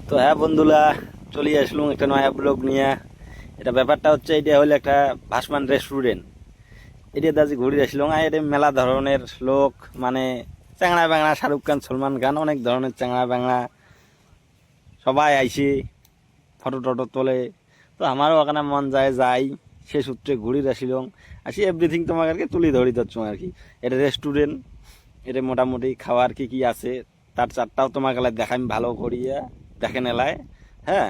তো হ্যাঁ বন্ধুরা, চলে আসলাম একটা নয়া ব্লগ নিয়ে। এটা ব্যাপারটা হচ্ছে, এটা হলো একটা ভাসমান রেস্টুরেন্ট। এটা দাজি ঘুরে আসলাম, আর এটা মেলা ধরনের লোক, মানে চ্যাংড়া ব্যাংড়া, শাহরুখ খান, সলমান খান, অনেক ধরনের চ্যাংড়া ব্যাংড়া সবাই আইসে ফটো টটো তোলে। তো আমারও ওখানে মন যায় যাই, সে সূত্রে ঘুরে আসিলাম। আসি এভরিথিং তোমাকে আর কি তুলি ধরি ধরছো আর কি। এটা রেস্টুরেন্ট, এটা মোটামুটি খাওয়ার কি কি আছে তার চারটাও তোমাকে দেখাই ভালো করিয়া দেখে নেলায়। হ্যাঁ,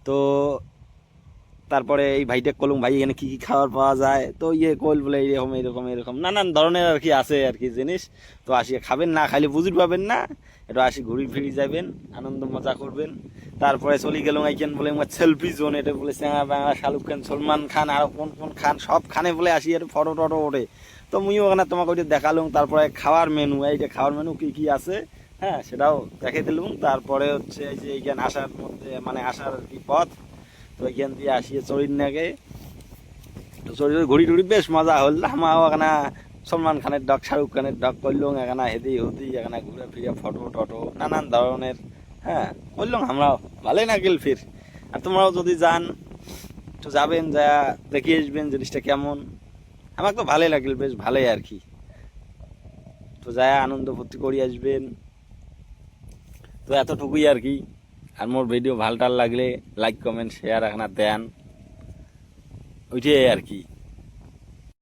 তো তারপরে এই ভাইটা কলম, ভাই এখানে কি কি খাবার পাওয়া যায়, তো ইয়ে কল বলে এরকম এরকম এরকম নানান ধরনের আর কি আছে আর কি জিনিস। তো আসিয়া খাবেন, না খাইলে বুঝতে পাবেন না। একটু আসি ঘুরি ফিরি যাবেন, আনন্দ মজা করবেন। তারপরে চলে গেলাম এইখান বলে সেলফি জোন, এটা বলে চ্যাংড়া ব্যাংড়া, শাহরুখ খান, সলমান খান, আর কোন কোন খান, সব খানে বলে আসি একটু ফটো টটো ওঠে। তো মুইও ওখানে তোমাকে ওইটা দেখালুম। তারপরে খাওয়ার মেনু, এই যে খাওয়ার মেনু কি কি আছে, হ্যাঁ সেটাও দেখে দিলুম। তারপরে হচ্ছে এই যে এইখানে আসার মধ্যে, মানে আসার আর কি পথ, তো এখান দিয়ে আসিয়ে চরির নাগে। তো চরি ঘুরি টুরি বেশ মজা হল। আমাও এখানে সলমান খানের ডগ, শাহরুখ খানের ডগ করলাম, এখানে হেদি হুদি, এখানে ঘুরে ফিরে ফটো টটো নানান ধরনের। হ্যাঁ বললাম আমরাও ভালোই না গেল ফির। আর তোমরাও যদি যান তো যাবেন, যা দেখে আসবেন জিনিসটা কেমন। আমার তো ভালোই লাগল, বেশ ভালোই আর কি। তো যা আনন্দ ফুর্তি করে আসবেন। তো এতটুকুই আর কি। আর মোর ভিডিও ভালটাল লাগলে লাইক কমেন্ট শেয়ার এখানে দেন, ওইটাই আর কি।